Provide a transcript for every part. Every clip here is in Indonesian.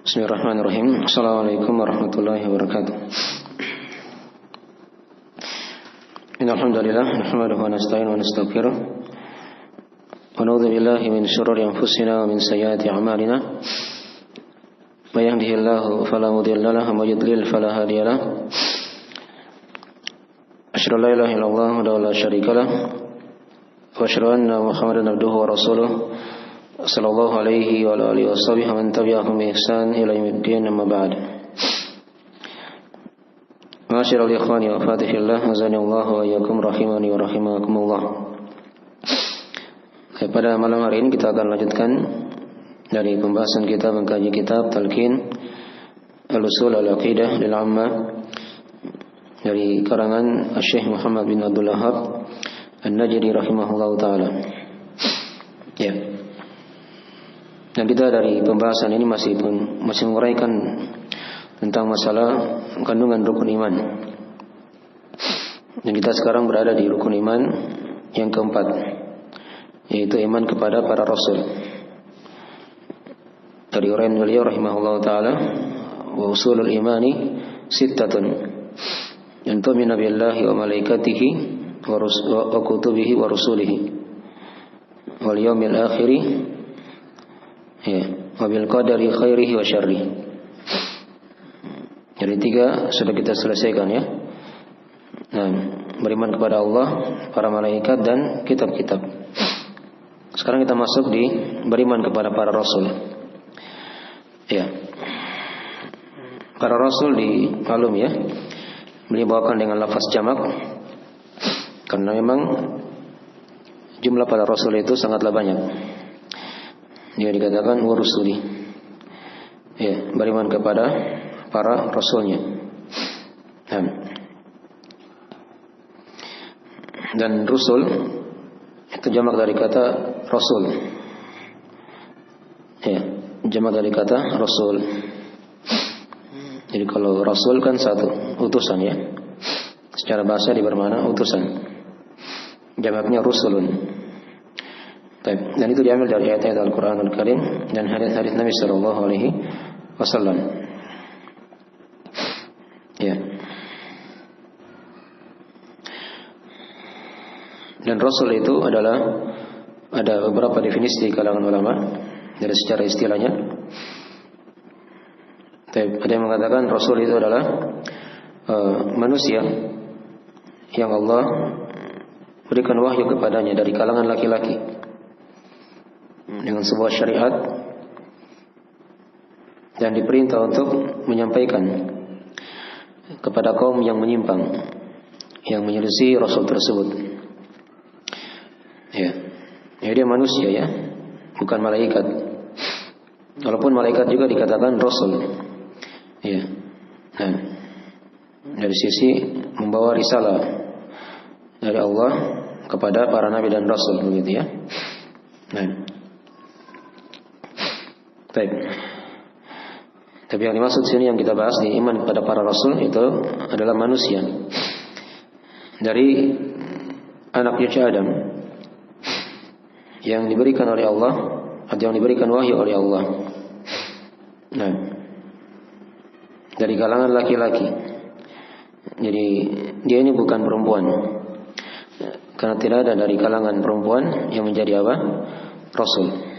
Bismillahirrahmanirrahim. Assalamualaikum warahmatullahi wabarakatuh. Innal hamdalillah nahmaduhu wa nasta'inuhu wa nastaghfiruh wa na'udzu billahi min shururi anfusina wa min sayyiati a'malina. May yahdihillahu fala mudilla lahu wa may yudlil fala hadiya lahu. Asyhadu an la ilaha illallah wa la syarika lahu wa asyhadu anna Muhammadan abduhu wa rasuluh sallallahu alaihi wa alihi washabihi wa man tabi'ahum bi ihsan ila yaumiddin, amma ba'd. Ma'asyiral ikhwani wa akhwati fillah, azanillahu wa iyyakum rahimani wa rahimakumullah. Pada malam hari ini kita akan lanjutkan dari pembahasan kita mengkaji kitab Talqin Al-Usul Al-Aqidah lil Ammah dari karangan Syekh Muhammad bin Abdul Wahhab An-Najdi rahimahullahu taala. Ya. Dan kita dari pembahasan ini masih menguraikan tentang masalah kandungan rukun iman. Dan kita sekarang berada di rukun iman yang keempat, yaitu iman kepada para rasul. Dari uraian beliau rahimahullahu taala, wa usulul imani sittatun, an tu'mina billahi wa malaikatihi wa kutubihi wa rusulihi wal yawmil akhiri, ya, wabil qadari khairihi wa syarrihi. Jadi 3 sudah kita selesaikan, ya. Nah, beriman kepada Allah, para malaikat dan kitab-kitab. Sekarang kita masuk di beriman kepada para rasul. Ya. Para rasul di malum, ya, beliau bawakan dengan lafaz jamak karena memang jumlah para rasul itu sangatlah banyak. Dia dikatakan warusuli, ya, beriman kepada para rasulnya. Dan rusul itu jamak dari kata rasul, ya, jamak dari kata rasul. Jadi kalau rasul kan satu, utusan, ya, secara bahasa di bermakna utusan. Jamaknya rusulun. Dan itu diambil dari ayat-ayat Al-Quranul Karim dan hadis-hadis Nabi Sallallahu Alaihi Wasallam. Ya. Dan Rasul itu adalah, ada beberapa definisi di kalangan ulama dari secara istilahnya. Ada yang mengatakan Rasul itu adalah manusia yang Allah berikan wahyu kepadanya dari kalangan laki-laki dengan sebuah syariat dan diperintah untuk menyampaikan kepada kaum yang menyimpang, yang menyelisih Rasul tersebut. Ya, dia manusia, ya, bukan malaikat. Walaupun malaikat juga dikatakan Rasul. Ya. Nah, dari sisi membawa risalah dari Allah kepada para nabi dan rasul, begitu, ya. Nah. Baik. Tapi yang dimaksud sini yang kita bahas di iman kepada para rasul itu adalah manusia dari anak cucu Adam yang diberikan oleh Allah atau yang diberikan wahyu oleh Allah. Nah, dari kalangan laki-laki. Jadi dia ini bukan perempuan, karena tidak ada dari kalangan perempuan yang menjadi apa? Rasul.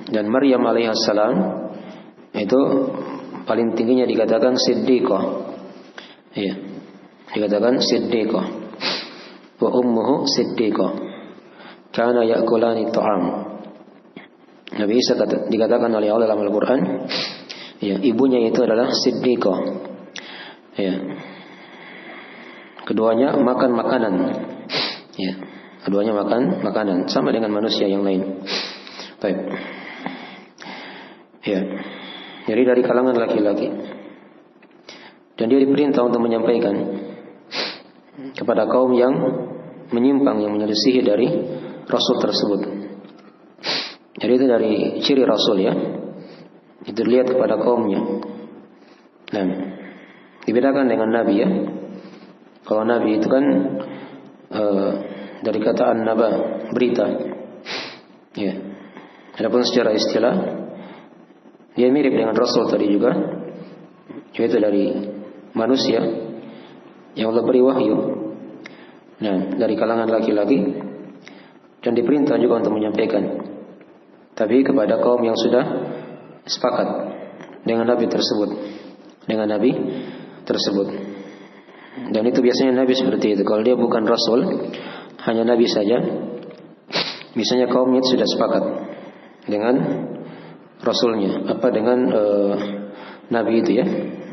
Dan Maryam alaihissalam itu paling tingginya dikatakan siddiqah, ya, dikatakan siddiqah. Wa ummuhu siddiqah kana ya'kulani ta'am. Nabi Isa dikatakan oleh Allah dalam Al-Quran, ya, ibunya itu adalah siddiqah, ya. Keduanya makan makanan, ya, keduanya makan makanan sama dengan manusia yang lain. Baik. Ya, jadi dari kalangan laki-laki. Dan dia diperintah untuk menyampaikan kepada kaum yang menyimpang, yang menyelisihi dari Rasul tersebut. Jadi itu dari ciri Rasul, ya. Itu dilihat kepada kaumnya. Nah, dibedakan dengan Nabi, ya. Kalau Nabi itu kan dari kata an-naba, berita. Ya. Adapun secara istilah Dia mirip dengan Rasul tadi juga, yaitu dari manusia yang Allah beri wahyu. Nah, dari kalangan laki-laki, dan diperintah juga untuk menyampaikan, tapi kepada kaum yang sudah sepakat dengan Nabi tersebut, Dan itu biasanya Nabi seperti itu. Kalau dia bukan Rasul, hanya Nabi saja, biasanya kaumnya sudah sepakat dengan Rasulnya, dengan Nabi itu ya,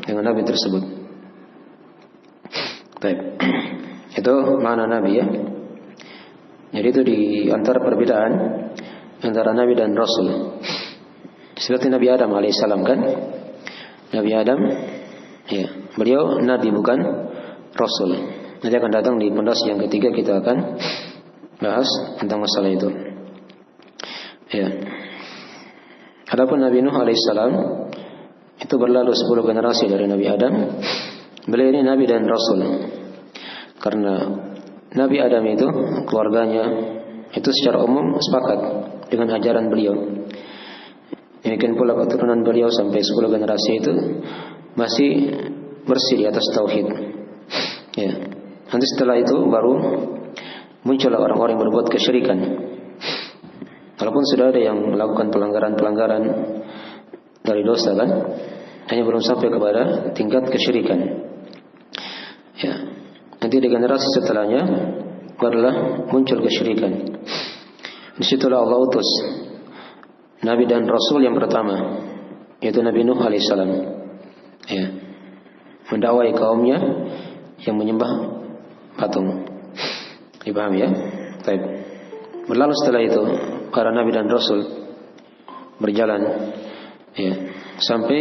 dengan Nabi tersebut. Baik. Itu makna Nabi ya. Jadi itu di antara perbedaan antara Nabi dan Rasul. Seperti Nabi Adam alaihissalam kan. Nabi Adam, ya, beliau Nabi bukan Rasul. Nanti akan datang di pondasi yang ketiga kita akan bahas tentang masalah itu. Ya. Adapun Nabi Nuh alaihissalam itu berlalu 10 generasi dari Nabi Adam. Beliau ini Nabi dan Rasul. Karena Nabi Adam itu keluarganya itu secara umum sepakat dengan ajaran beliau. Demikian pula keturunan beliau sampai 10 generasi itu masih bersih di atas tauhid. Ya. Nanti setelah itu baru muncullah orang-orang yang berbuat kesyirikan. Walaupun sudah ada yang melakukan pelanggaran-pelanggaran dari dosa kan, hanya belum sampai kepada tingkat kesyirikan. Ya. Nanti di generasi setelahnya barulah muncul kesyirikan. Disitulah Allah utus Nabi dan Rasul yang pertama, yaitu Nabi Nuh alaihissalam. Ya. Mendakwai kaumnya yang menyembah patung. Dipahami ya? Baik. Berlalu setelah itu para Nabi dan Rasul berjalan ya, sampai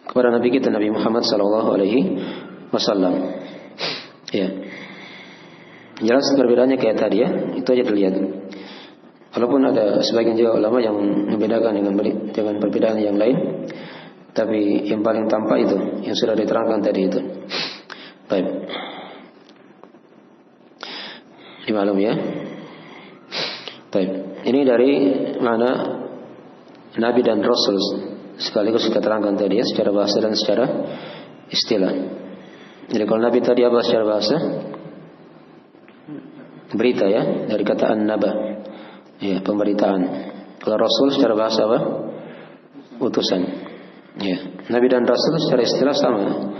kepada Nabi kita Nabi Muhammad sallallahu alaihi wasallam. Ya. Jelas perbedaannya kayak tadi ya, itu aja terlihat. Walaupun ada sebagian juga ulama yang membedakan dengan perbedaan yang lain, tapi yang paling tampak itu yang sudah diterangkan tadi itu. Baik. Dimaklum ya. Baik. Ini dari mana Nabi dan Rasul sekaligus kita terangkan tadi ya, secara bahasa dan secara istilah. Jadi kalau Nabi tadi apa secara bahasa? Berita ya, dari kata an-naba. Ya, pemberitaan. Kalau Rasul secara bahasa apa? Utusan. Ya, Nabi dan Rasul secara istilah sama.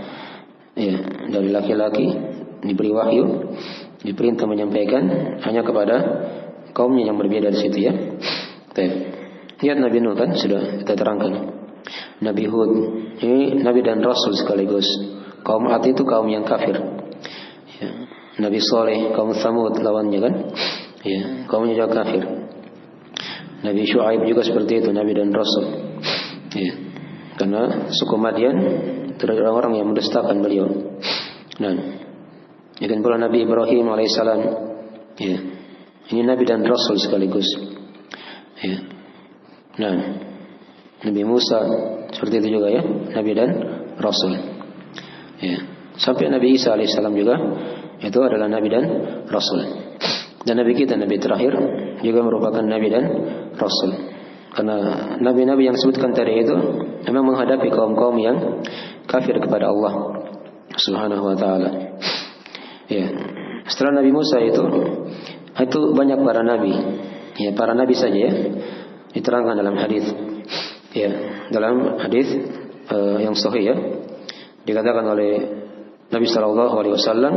Ya, dari laki-laki diberi wahyu, diperintah menyampaikan hanya kepada kaumnya yang berbeda di situ ya. Baik. Lihat Nabi Nuh kan sudah kita terangkan. Nabi Hud, ini Nabi dan Rasul sekaligus. Kaum Ad itu kaum yang kafir. Ya. Nabi Saleh, kaum Tsamud lawannya kan. Ya, kaumnya juga kafir. Nabi Syuaib juga seperti itu, Nabi dan Rasul. Ya. Karena suku Madian terhadap orang-orang yang mendustakan beliau. Nah, demikian pula Nabi Ibrahim alaihissalam. Ya. Ini Nabi dan Rasul sekaligus. Ya. Nah, Nabi Musa seperti itu juga ya, Nabi dan Rasul. Ya. Sampai Nabi Isa alaihissalam juga itu adalah Nabi dan Rasul. Dan Nabi kita, Nabi terakhir juga merupakan Nabi dan Rasul. Karena Nabi-Nabi yang disebutkan tadi itu memang menghadapi kaum-kaum yang kafir kepada Allah Subhanahu wa ta'ala. Ya. Setelah Nabi Musa itu banyak para Nabi. Ya, para Nabi saja ya, diterangkan dalam hadis. Ya, dalam hadis yang sahih ya, dikatakan oleh Nabi sallallahu alaihi wasallam,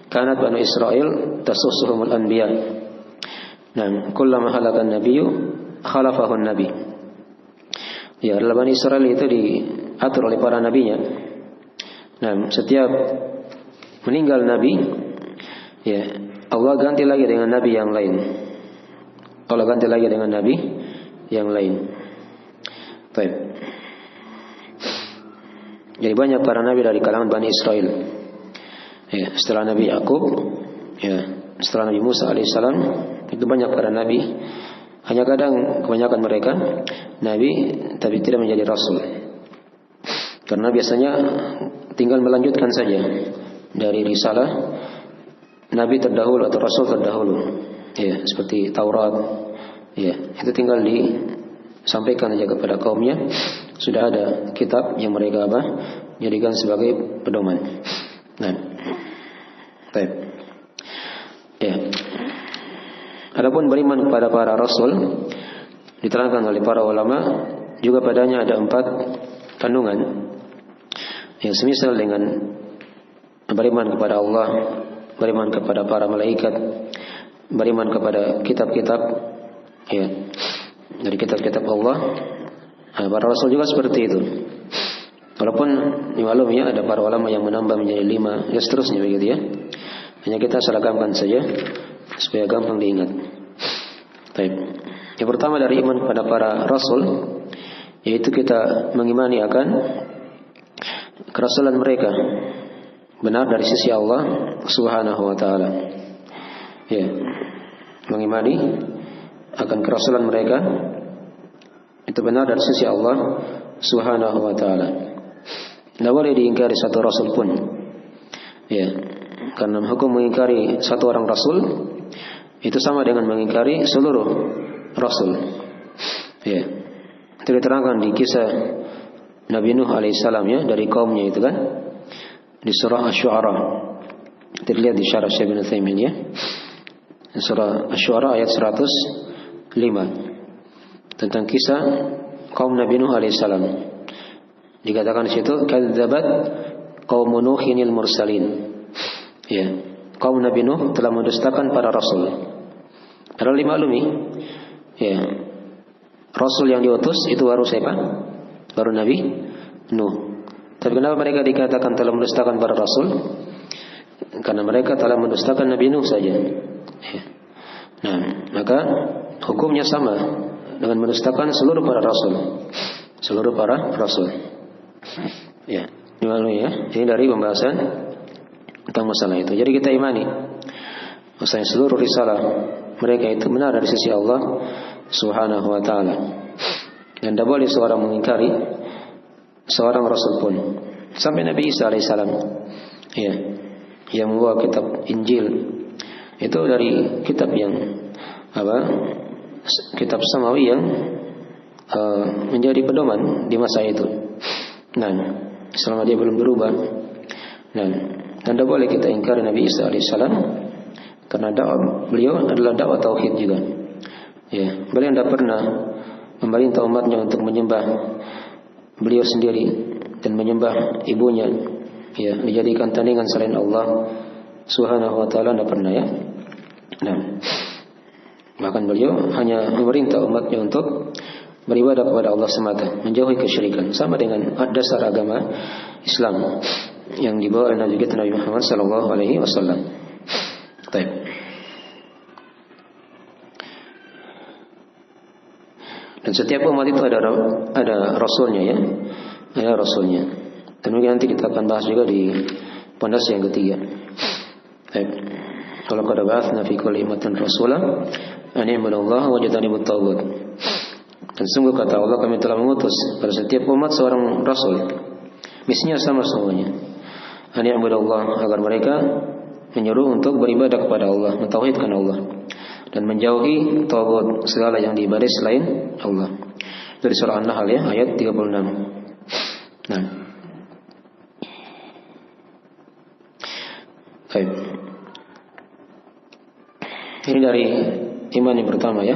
kanat Banu Israel tasussuhumul anbiya. Nah, kullama halakan nabiyyu khalafahu nabi. Ya, Bani Israel itu diatur oleh para nabinya. Nah, setiap meninggal nabi, ya, Allah ganti lagi dengan nabi yang lain. Allah ganti lagi dengan nabi yang lain. Baik. Jadi banyak para nabi dari kalangan Bani Israel. Ya, setelah Nabi Yakub, ya, setelah Nabi Musa alaihissalam, itu banyak para nabi. Hanya kadang kebanyakan mereka nabi tapi tidak menjadi rasul. Karena biasanya tinggal melanjutkan saja dari risalah nabi terdahulu atau rasul terdahulu. Ya, seperti Taurat. Ya, itu tinggal sampaikan saja kepada kaumnya. Sudah ada kitab yang mereka jadikan sebagai pedoman. Nah, baik. Ya. Adapun beriman kepada para rasul diterangkan oleh para ulama juga padanya ada 4 kandungan yang semisal dengan beriman kepada Allah, beriman kepada para malaikat, beriman kepada kitab-kitab ya dari kitab-kitab Allah. Para rasul juga seperti itu. Walaupun dimaklumi ya ada para ulama yang menambah menjadi 5 dan seterusnya begitu ya. Hanya kita seragamkan saja supaya gampang diingat. Baik. Yang pertama dari iman kepada para rasul yaitu kita mengimani akan kerasulan mereka benar dari sisi Allah Subhanahu wa taala. Ya. Mengimani akan kerasulan mereka itu benar dari sisi Allah Subhanahu wa taala. Tidak boleh diingkari satu rasul pun. Ya. Karena hukum mengingkari satu orang rasul itu sama dengan mengingkari seluruh rasul. Ya. Itu diterangkan di kisah Nabi Nuh alaihissalam ya dari kaumnya itu kan di surah Asy-Syu'ara. Terlihat di syarah Syekh bin Utsaimin ya. Surah Asy-Syu'ara ayat 105 tentang kisah kaum Nabi Nuh alaihissalam. Dikatakan di situ kadzabat qaum Nuhinil mursalin. Ya, kaum Nabi Nuh telah mendustakan para rasul. Padahal dimaklumi, ya, rasul yang diutus itu baru siapa? Baru Nabi Nuh. Tapi kenapa mereka dikatakan telah mendustakan para rasul? Karena mereka telah mendustakan Nabi Nuh saja. Ya. Nah, maka hukumnya sama dengan mendustakan seluruh para rasul. Seluruh para rasul. Ya, dimaklumi ya. Ini dari pembahasan tentang masalah itu. Jadi kita imani bahwasanya seluruh risalah mereka itu benar dari sisi Allah Subhanahu wa taala. Dan tidak boleh seorang mengingkari seorang rasul pun. Sampai Nabi Isa alaihissalam ya, yang membawa kitab Injil itu dari kitab yang kitab samawi yang menjadi pedoman di masa itu. Nah, selama dia belum berubah. Dan tidak boleh kita ingkari Nabi Isa alaihissalam karena beliau adalah dakwah tauhid juga. Ya, beliau tidak pernah memerintah umatnya untuk menyembah beliau sendiri dan menyembah ibunya. Ya, dijadikan tandingan selain Allah Subhanahu wa taala tidak pernah ya. Nah, bahkan beliau hanya memerintah umatnya untuk beribadah kepada Allah semata, menjauhi kesyirikan, sama dengan dasar agama Islam yang dibawa oleh Nabi kita Nabi Muhammad sallallahu alaihi wasallam. Baik. Dan setiap umat itu ada rasulnya ya. Ada rasulnya. Dan mungkin nanti kita akan bahas juga di pondasi yang ketiga. Baik. Kalau qad ba'atsna fi kulli ummatin rasulan an i'budullaha wa jtanibut taghut. Dan sungguh kata Allah kami telah mengutus pada setiap umat seorang rasul. Misinya sama semuanya. An i'budullah agar mereka menyuruh untuk beribadah kepada Allah, mentauhidkan Allah dan menjauhi taghut segala yang diibadahi selain Allah. Dari surah An-Nahl ya ayat 36. Nah. Baik. Ini dari iman yang pertama ya.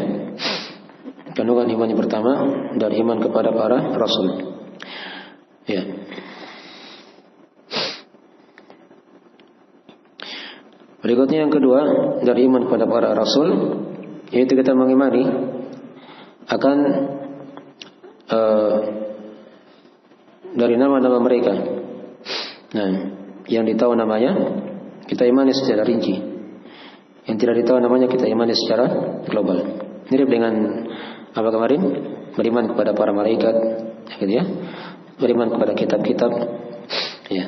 Kandungan iman yang pertama dari iman kepada para rasul. Ya. Berikutnya yang kedua dari iman kepada para rasul yaitu kita mengimani akan dari nama-nama mereka. Nah, yang ditahu namanya kita imani secara rinci. Yang tidak ditahu namanya kita imani secara global. Mirip dengan apa kemarin? Beriman kepada para malaikat, gitu ya. Beriman kepada kitab-kitab, ya.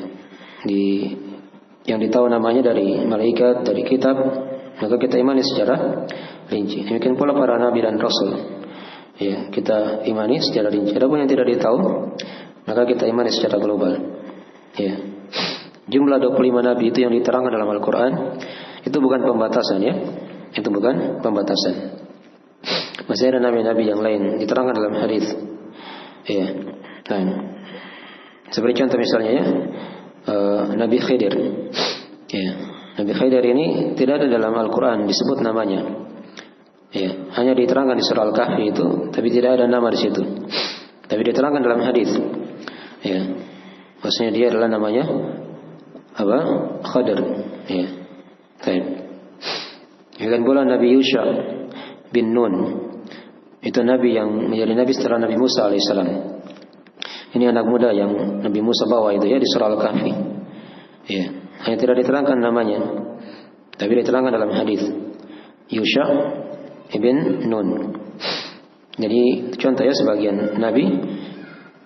Yang ditahu namanya dari malaikat, dari kitab, maka kita imani secara rinci. Demikian pula para nabi dan rasul. Ya, kita imani secara rinci. Adapun yang tidak ditahu, maka kita imani secara global. Ya. Jumlah 25 nabi itu yang diterangkan dalam Al-Quran itu bukan pembatasan ya. Itu bukan pembatasan. Masih ada nabi-nabi yang lain diterangkan dalam hadis. Ya. Nah, seperti contoh misalnya ya, Nabi Khidir. Ya, Nabi Khidir ini tidak ada dalam Al-Quran disebut namanya. Ya, hanya diterangkan di surah Al-Kahfi itu, tapi tidak ada nama di situ. Tapi diterangkan dalam hadis. Ya, maksudnya dia adalah namanya apa? Khidir. Ya. Baik. Yang pula Nabi Yusha bin Nun. Itu nabi yang menjadi nabi setelah Nabi Musa alaihissalam. Ini anak muda yang Nabi Musa bawa itu ya di surah Al-Kahfi. Ya, hanya tidak diterangkan namanya, tapi diterangkan dalam hadis Yusha ibn Nun. Jadi contoh ya sebagian nabi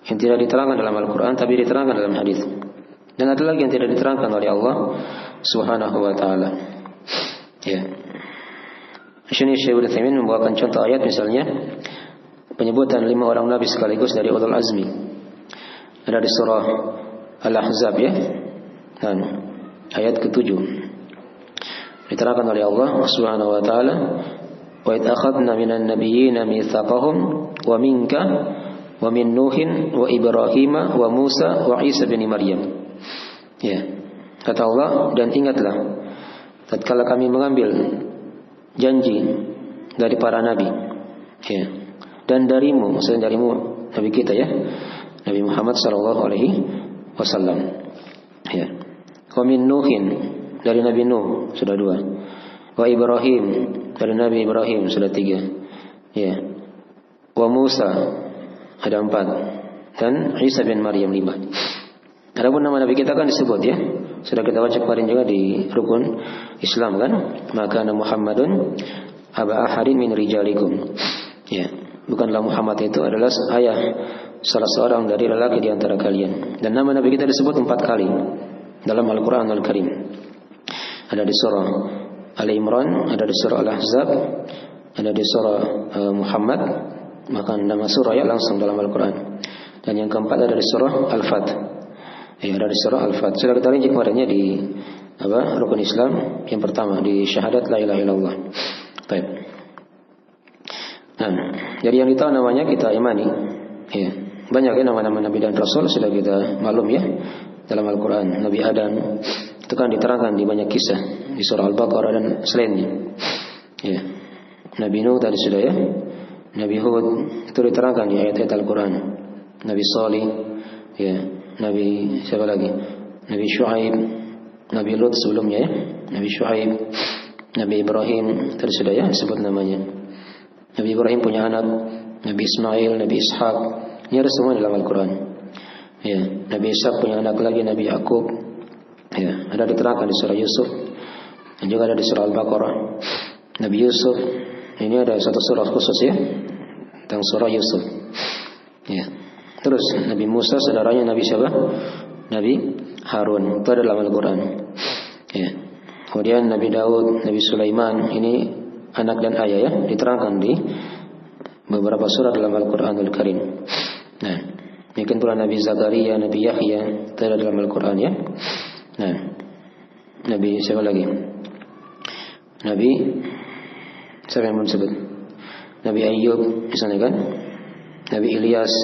yang tidak diterangkan dalam Al-Quran tapi diterangkan dalam hadis. Dan ada lagi yang tidak diterangkan oleh Allah Subhanahu wa taala. Ya. Sini Syekh Ibnu Utsaimin membawakan contoh ayat misalnya penyebutan 5 orang nabi sekaligus dari ulul azmi. Ada di surah Al-Ahzab ya. Dan ayat ke-7. Diterangkan oleh Allah Subhanahu wa taala, "Wa id akhadna minan nabiyyina mitsaqahum wa minka wa min Nuhin wa Ibrahim wa Musa wa Isa bin Maryam." Ya. Kata Allah, dan ingatlah tatkala kami mengambil janji dari para nabi. Ya. Dan darimu, maksudnya darimu nabi kita ya. Nabi Muhammad sallallahu alaihi wasallam. Ya. Wa min Nuhin, dari Nabi Nuh sudah 2. Wa Ibrahim, dari Nabi Ibrahim sudah 3. Ya. Wa Musa ada 4. Dan Isa bin Maryam 5. Adapun nama Nabi kita kan disebut ya. Sudah kita baca kemarin juga di rukun Islam kan. Maka Muhammadun aba ahadin min rijalikum. Ya. Bukanlah Muhammad itu adalah ayah salah seorang dari lelaki di antara kalian. Dan nama Nabi kita disebut 4 kali dalam Al-Quran Al-Karim. Ada di surah Ali Imran, ada di surah Al-Ahzab, ada di surah Muhammad. Maka nama surah ya langsung dalam Al-Quran. Dan yang keempat ada di surah Al-Fat. Ya, ada di surah Al-Fat. Sudah kita rinci kemarinnya di rukun Islam. Yang pertama di syahadat la ilaha illallah. Baik. Nah, jadi yang kita namanya kita imani. Ya. Banyak ya nama-nama Nabi dan Rasul sudah kita maklum ya dalam Al-Quran. Nabi Adam itu kan diterangkan di banyak kisah di surah Al-Baqarah dan selainnya. Ya. Nabi Nuh tadi sudah ya. Nabi Hud itu diterangkan di ayat-ayat Al-Quran. Nabi Salih, ya. Nabi siapa lagi? Nabi Shu'aib, Nabi Lut sebelumnya ya. Nabi Shu'aib, Nabi Ibrahim tadi sudah ya sebut namanya. Nabi Ibrahim punya anak, Nabi Ismail, Nabi Ishaq. Ini ada semua dalam Al-Quran. Ya, Nabi Ishaq punya anak lagi, Nabi Yakub. Ya, ada diterangkan di surah Yusuf dan juga ada di surah Al-Baqarah. Nabi Yusuf, ini ada satu surah khusus ya tentang surah Yusuf. Ya. Terus Nabi Musa saudaranya Nabi siapa? Nabi Harun. Itu ada dalam Al-Quran. Ya. Kemudian Nabi Daud, Nabi Sulaiman, ini anak dan ayah ya, diterangkan di beberapa surah dalam Al-Quranul Karim. Nah, mungkin pula Nabi Zakaria, Nabi Yahya, itu ada dalam Al-Quran ya. Nah, Nabi siapa lagi? Nabi siapa yang belum sebut? Nabi Ayyub misalnya kan? Nabi Ilyas,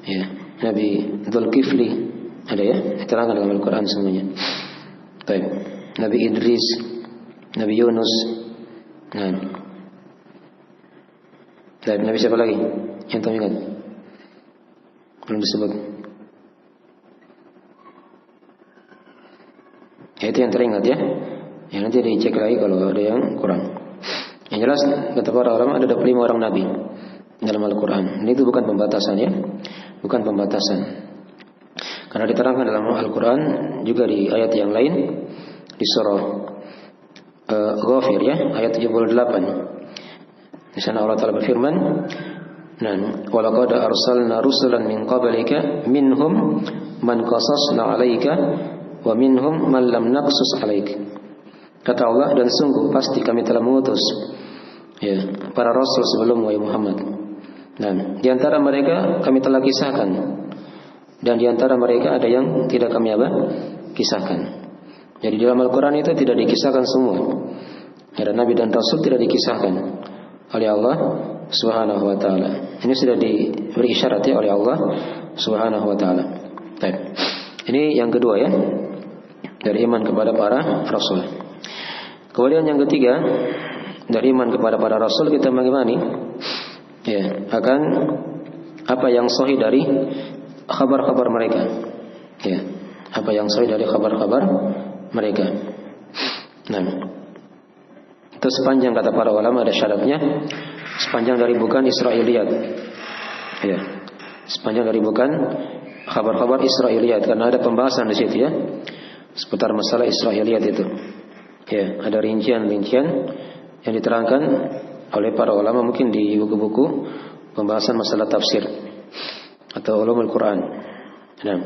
ya. Nabi Dzulkifli ada ya, diterangkan dalam Al-Quran semuanya. Baik. Nabi Idris, Nabi Yunus. Nah. Baik, Nabi siapa lagi? Yang tahu ingat? Belum disebut. Ya, itu yang teringat ya. Ya nanti dicek lagi kalau ada yang kurang. Yang jelas kata para ulama ada 25 orang nabi dalam Al-Quran. Ini itu bukan pembatasan ya, bukan pembatasan. Karena diterangkan dalam Al-Quran juga di ayat yang lain di surah Ghafir ya, ayat 78. Di sana Allah Taala berfirman, "Nah, walaqad arsalna rusulan min qablika minhum man qasasna 'alaika wa minhum man lam naqsus 'alaik." Kata Allah, dan sungguh pasti kami telah mengutus ya para rasul sebelum wahai Muhammad. Dan di antara mereka kami telah kisahkan, dan di antara mereka ada yang tidak kami kisahkan. Jadi dalam Al-Quran itu tidak dikisahkan semua. Ada nabi dan rasul tidak dikisahkan oleh Allah, Subhanahu wa taala. Ini sudah diberi isyarat ya oleh Allah Subhanahu wa taala. Baik. Ini yang kedua ya, dari iman kepada para rasul. Kemudian yang ketiga, dari iman kepada para rasul kita mengimani ya akan apa yang sahih dari kabar-kabar mereka. Ya, apa yang sahih dari kabar-kabar mereka. Nah, itu sepanjang kata para ulama ada syaratnya, sepanjang dari bukan Israiliyat. Ya, sepanjang dari bukan kabar-kabar Israiliyat, karena ada pembahasan di situ ya seputar masalah Israiliyat itu. Ya, ada rincian-rincian yang diterangkan oleh para ulama mungkin di buku-buku pembahasan masalah tafsir atau ulumul Quran. Nah,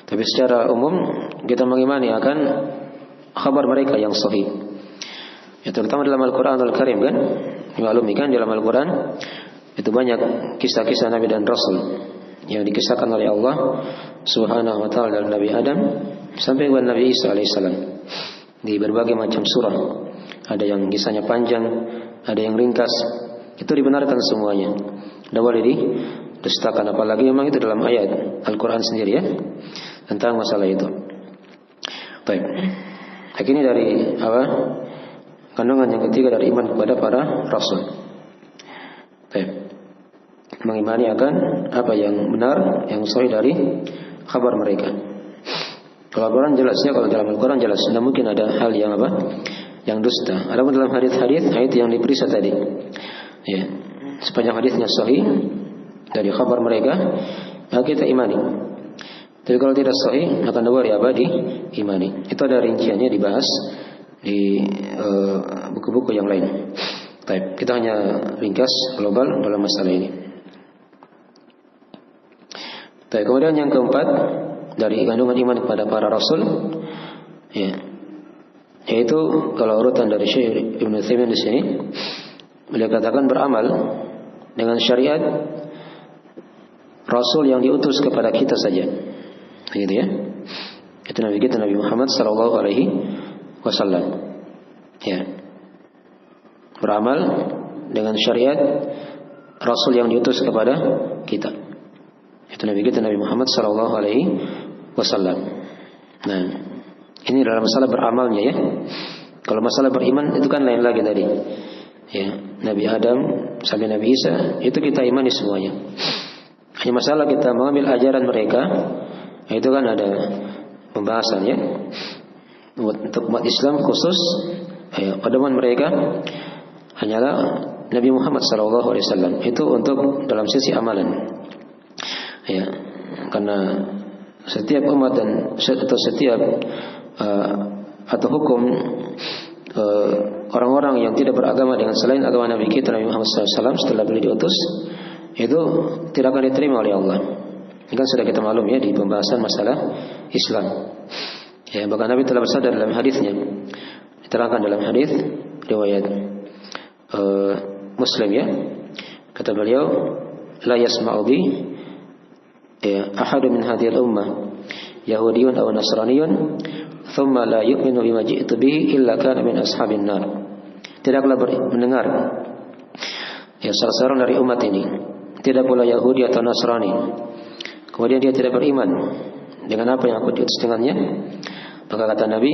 tapi secara umum kita mengimani akan kabar mereka yang sahih. Ya, terutama dalam Al-Quranul Karim kan, dimaklumi kan dalam Al-Quran itu banyak kisah-kisah Nabi dan Rasul yang dikisahkan oleh Allah Subhanahu wa taala dari Nabi Adam sampai kepada Nabi Isa alaihissalam di berbagai macam surah. Ada yang kisahnya panjang, ada yang ringkas. Itu dibenarkan semuanya. Tidak boleh didustakan, apalagi memang itu dalam ayat Al-Quran sendiri ya tentang masalah itu. Baik. Ini dari apa? Kandungan yang ketiga dari iman kepada para rasul. Baik. Mengimani akan apa yang benar, yang sahih dari kabar mereka. Kalau Al-Quran jelas ya, kalau dalam Al-Quran jelas. Tidak mungkin ada hal yang apa? Yang dusta. Adapun dalam hadis-hadis ayat yang diperiksa tadi. Ya. Sepanjang hadisnya sahih dari kabar mereka, maka kita imani. Tapi kalau tidak sahih, akan boleh apa diimani. Itu ada rinciannya dibahas di buku-buku yang lain. Baik, kita hanya ringkas global dalam masalah ini. Baik, kemudian yang keempat dari kandungan iman kepada para rasul, ya, yaitu kalau urutan dari Syekh Ibnu Utsaimin di sini, beliau katakan beramal dengan syariat rasul yang diutus kepada kita saja. Gitu ya. Itu Nabi kita Nabi Muhammad sallallahu alaihi wasallam. Ya. Beramal dengan syariat rasul yang diutus kepada kita. Itu Nabi kita Nabi Muhammad sallallahu alaihi wasallam. Nah, ini dalam masalah beramalnya ya. Kalau masalah beriman itu kan lain lagi tadi. Ya, Nabi Adam sampai Nabi Isa itu kita imani semuanya. Hanya masalah kita mengambil ajaran mereka, itu kan ada pembahasan ya. Untuk umat Islam khusus, ya, pedoman mereka hanyalah Nabi Muhammad SAW. Itu untuk dalam sisi amalan. Ya, karena setiap umat dan setiap atau hukum orang-orang yang tidak beragama dengan selain agama Nabi kita Nabi Muhammad SAW setelah beliau diutus, itu tidak akan diterima oleh Allah. Ini kan sudah kita maklum ya di pembahasan masalah Islam. Ya, bahkan Nabi telah bersabda dalam hadisnya, diterangkan dalam hadis riwayat Muslim ya, kata beliau, la yasma'u bi ya ahadun min hadhil ummah yahudiyyun aw nasraniyyun thumma la yu'minu bima ji'tu bihi illa kana min ashabin nar. Tidaklah mendengar ya salah seorang dari umat ini, tidak pula Yahudi atau Nasrani, kemudian dia tidak beriman dengan apa yang aku diutus dengannya, maka kata Nabi,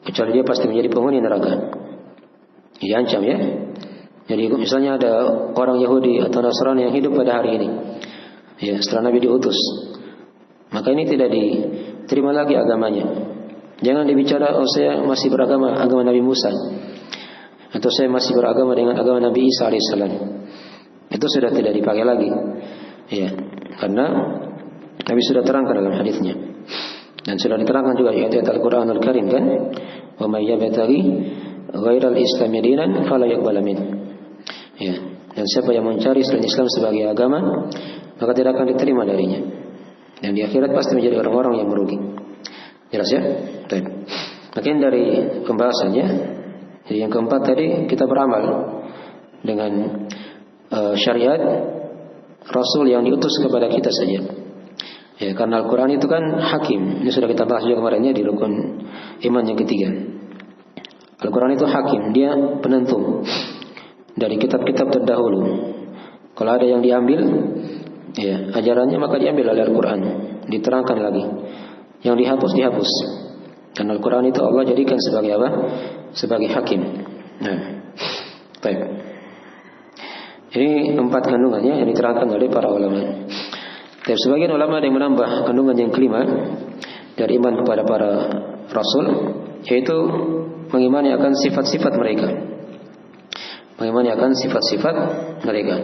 kecuali dia pasti menjadi penghuni neraka. Diancam ya. Jadi misalnya ada orang Yahudi atau Nasrani yang hidup pada hari ini, ya setelah Nabi diutus, maka ini tidak diterima lagi agamanya. Jangan dibicara, oh saya masih beragama agama Nabi Musa, atau saya masih beragama dengan agama Nabi Isa alaihissalam. Itu sudah tidak dipakai lagi, ya, karena Nabi sudah terangkan dalam hadisnya, dan sudah diterangkan juga di ayat Al-Quran Al-Karim kan, wa may yabtaghi ghairal islami dinan fala yuqbal min. Ya, dan siapa yang mencari selain Islam sebagai agama, maka tidak akan diterima darinya, dan di akhirat pasti menjadi orang-orang yang merugi. Jelas ya? Baik. Makin dari pembahasannya, jadi yang keempat tadi kita beramal dengan syariat Rasul yang diutus kepada kita saja. Ya, karena Al-Quran itu kan hakim. Ini sudah kita bahas juga kemarinnya di rukun iman yang ketiga. Al-Quran itu hakim, dia penentu. dari kitab-kitab terdahulu. Kalau ada yang diambil, ya, ajarannya maka diambil oleh Al-Quran, diterangkan lagi. Yang dihapus. Dan Al-Quran itu Allah jadikan sebagai apa? Sebagai hakim. Nah, baik. Ini 4 kandungannya yang diterangkan oleh para ulama. Dan sebagian ulama ada yang menambah kandungan yang kelima dari iman kepada para rasul, yaitu mengimani akan sifat-sifat mereka. Mengimani akan sifat-sifat mereka.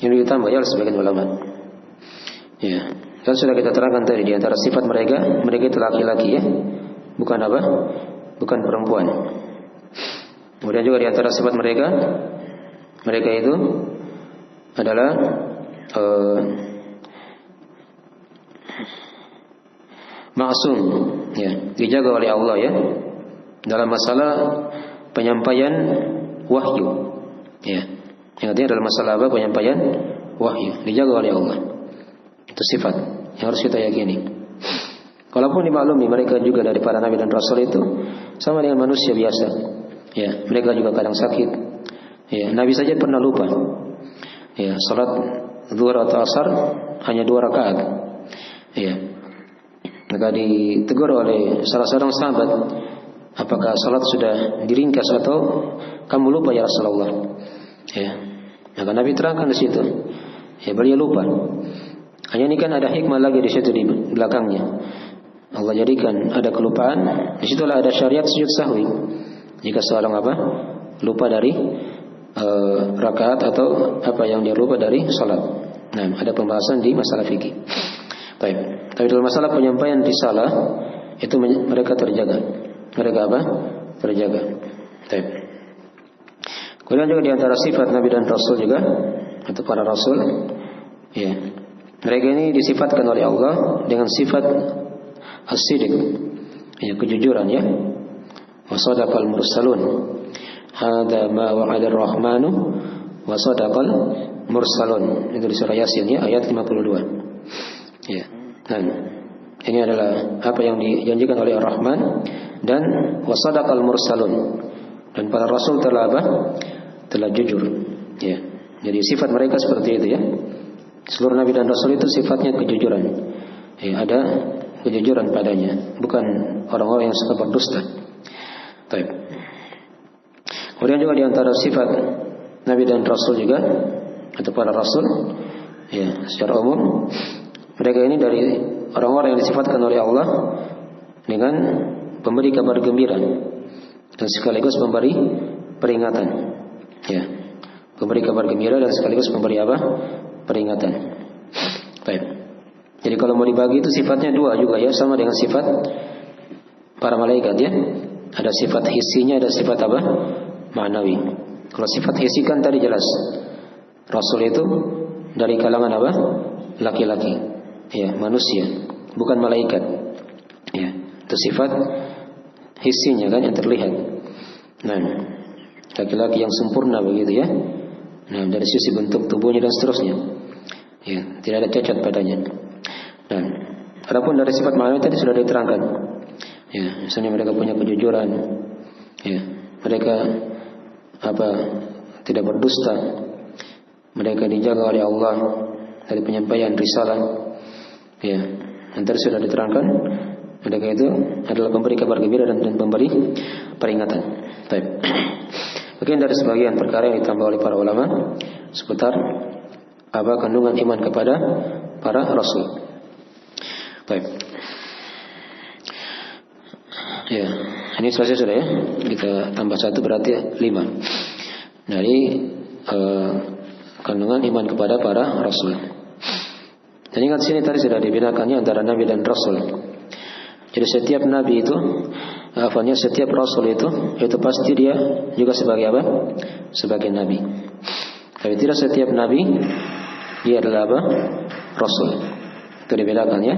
Ini ditambah oleh sebagian ulama. Ya, dan sudah kita terangkan tadi di antara sifat mereka itu laki-laki, ya, bukan apa? Bukan perempuan. Kemudian juga di antara sifat mereka itu adalah maksum, ya, dijaga oleh Allah, ya, dalam masalah penyampaian wahyu, ya. Yang artinya dalam masalah apa? Penyampaian wahyu dijaga oleh Allah. Itu sifat yang harus kita yakini. Kalaupun dimaklumi mereka juga dari para nabi dan rasul itu sama dengan manusia biasa, ya, mereka juga kadang sakit. Ya, Nabi saja pernah lupa. Ya, salat zuhur atau asar hanya 2 rakaat. Ya. Maka ditegur oleh salah seorang sahabat, apakah salat sudah diringkas atau kamu lupa ya Rasulullah? Ya. Maka Nabi terangkan di situ. Ya, beliau lupa. Hanya ini kan ada hikmah lagi di situ di belakangnya. Allah jadikan ada kelupaan, di situlah ada syariat sujud sahwi. Jika seorang apa? Lupa dari rakaat atau apa yang dia lupa dari salat. Nah, ada pembahasan di masalah fikih. Baik. Tapi dalam masalah penyampaian risalah itu mereka terjaga. Mereka apa? Terjaga. Baik. Kemudian juga di antara sifat Nabi dan Rasul juga atau para Rasul, ya, mereka ini disifatkan oleh Allah dengan sifat as-sidq, ya, kejujuran, ya. Wa sadaqal mursalun. Hada ma wa'ada ar-Rahmanu wa sadaqal mursalun. Itu di surah Yasin, ya, ayat 52. Ya. Dan ini adalah apa yang dijanjikan oleh Ar-Rahman dan wa sadaqal mursalun. Dan para rasul telah apa? Telah jujur. Ya. Jadi sifat mereka seperti itu, ya. Seluruh nabi dan rasul itu sifatnya kejujuran. Ya, ada kejujuran padanya, bukan orang-orang yang suka berdusta. Baik. Kemudian juga di antara sifat nabi dan rasul juga atau para rasul, ya, secara umum mereka ini dari orang-orang yang disifatkan oleh Allah dengan pemberi kabar gembira dan sekaligus memberi peringatan, ya, pemberi kabar gembira dan sekaligus memberi apa? Peringatan. Baik. Jadi kalau mau dibagi itu sifatnya 2 juga, ya, sama dengan sifat para malaikat, ya. Ada sifat hisinya, ada sifat apa? Ma'nawi. Kalau sifat hisi kan tadi jelas, Rasul itu dari kalangan apa? Laki-laki, ya, manusia, bukan malaikat, ya. Itu sifat hisinya kan yang terlihat. Nah, laki-laki yang sempurna begitu, ya. Nah, dari sisi bentuk tubuhnya dan seterusnya, ya, tidak ada cacat padanya. Dan adapun dari sifat ma'nawi tadi sudah diterangkan, ya, misalnya mereka punya kejujuran, ya, mereka apa? Tidak berdusta, mereka dijaga oleh Allah dari penyampaian risalah, ya. Nanti sudah diterangkan mereka itu adalah pemberi kabar gembira dan pemberi peringatan. Baik. Mungkin dari sebagian perkara yang ditambah oleh para ulama seputar apa kandungan iman kepada para rasul. Baik. Ya, ini selesai sudah, ya. Kita tambah 1 berarti 5. Dari kandungan iman kepada para rasul. Dan ingat sini tadi sudah dibedakannya antara nabi dan rasul. Jadi setiap nabi itu, setiap rasul itu pasti dia juga sebagai apa? Sebagai nabi. Tapi tidak setiap nabi dia adalah apa? Rasul. Itu dibedakan, ya.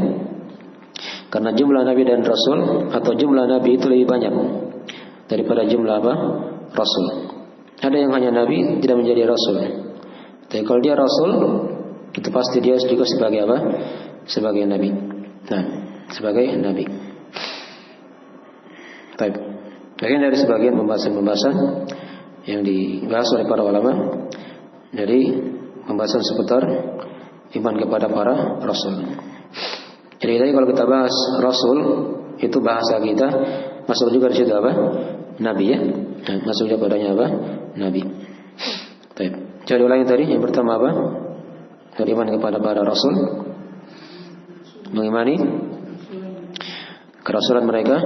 Karena jumlah nabi dan rasul atau jumlah nabi itu lebih banyak daripada jumlah apa? Rasul. Ada yang hanya nabi tidak menjadi rasul. Tapi kalau dia rasul, itu pasti dia juga sebagai apa? Sebagai nabi. Nah, sebagai nabi. Baik. Bagian dari sebagian pembahasan-pembahasan yang dibahas oleh para ulama dari pembahasan seputar iman kepada para rasul. Jadi tadi kalau kita bahas rasul, itu bahasa kita masuk juga di situ apa? Nabi ya. Nah, masuk juga padanya apa? Nabi. Baik. Coba ulangi tadi. Yang pertama apa? Beriman kepada para rasul, mengimani kerasulan mereka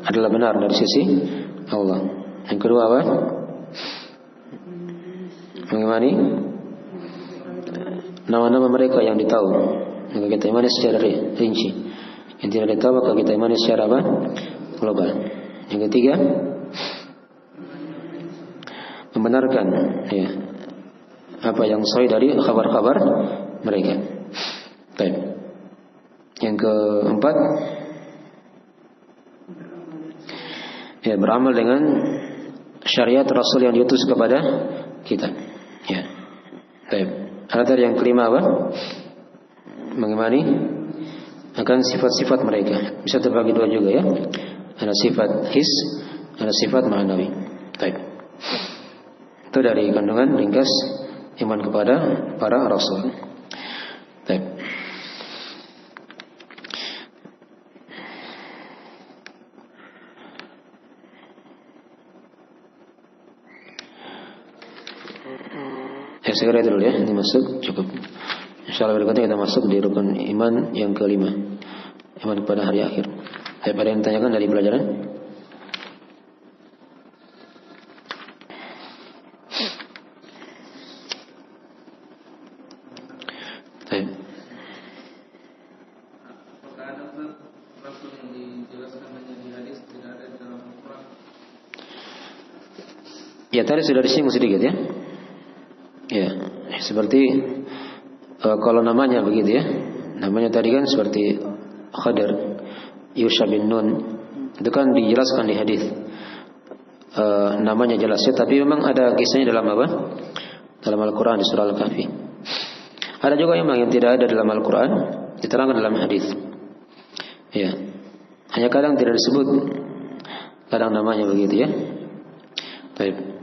adalah benar dari sisi Allah. Yang kedua apa? Mengimani nama-nama mereka yang ditahu, maka kita imani secara rinci. Yang tidak ditahu maka kita imani secara apa? Global. Yang ketiga, membenarkan ya apa yang sahih dari kabar-kabar mereka. Baik. Yang keempat, ya beramal dengan syariat Rasul yang diutus kepada kita. Ya. Baik. Ada yang kelima apa? Mengimani akan sifat-sifat mereka. Bisa terbagi dua juga ya. Ada sifat his, ada sifat ma'nawi. Baik. Itu dari kandungan ringkas iman kepada para rasul. Baik. Ya segera dulu ya, ini masuk cukup. Insyaallah berikutnya kita masuk di rukun iman yang kelima, iman kepada hari akhir. Ada yang ditanyakan dari pelajaran? Baik. Apakah ada rasul yang dijelaskan hanya di hadis, tidak ada di dalam Al-Quran? Ya tadi sudah disinggung sedikit ya. Ya, seperti kalau namanya begitu ya. Namanya tadi kan seperti Khadir, Yusha bin Nun. Itu kan dijelaskan di hadis. Namanya jelasnya, tapi memang ada kisahnya dalam apa? Dalam Al-Quran di surah Al-Kahfi. Ada juga yang tidak ada dalam Al-Quran, diterangkan dalam hadis. Ya, hanya kadang tidak disebut, kadang namanya begitu ya. Baik.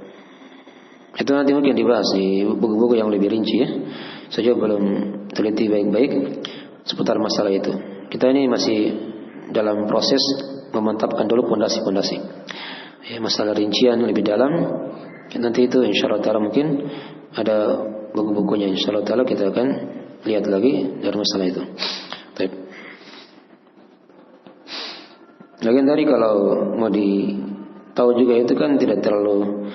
Itu nanti mungkin dibahas di buku-buku yang lebih rinci ya. Saya juga belum teliti baik-baik seputar masalah itu. Kita ini masih dalam proses memantapkan dulu pondasi-pondasi. Ya, masalah rincian lebih dalam. Nanti itu insyaallah taala mungkin ada buku-bukunya, insyaallah taala kita akan lihat lagi dari masalah itu. Baik. Lagian tadi kalau mau ditahu juga itu kan tidak terlalu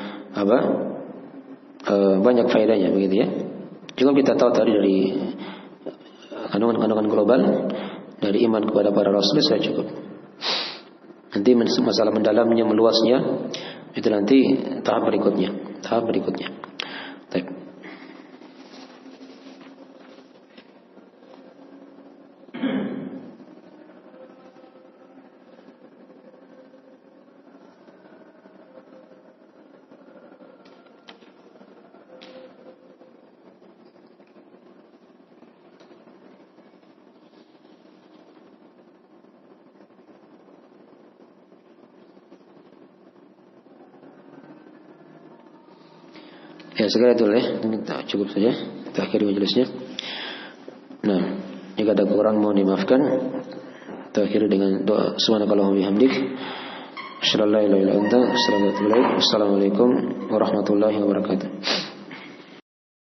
banyak faedahnya begitu ya. Cukup kita tahu tadi dari kandungan-kandungan global dari iman kepada para rasul sudah cukup. Nanti masalah mendalamnya, meluasnya itu nanti tahap berikutnya. Baik. Ya segera dulu ya, cukup saja kita akhiri majelisnya. Nah, jika ada kurang mohon dimaafkan. Kita akhiri dengan doa subhanakallahumma bihamdik asyhadu an la ilaha illa anta astaghfiruka wa atubu ilaik. Assalamualaikum warahmatullahi wabarakatuh.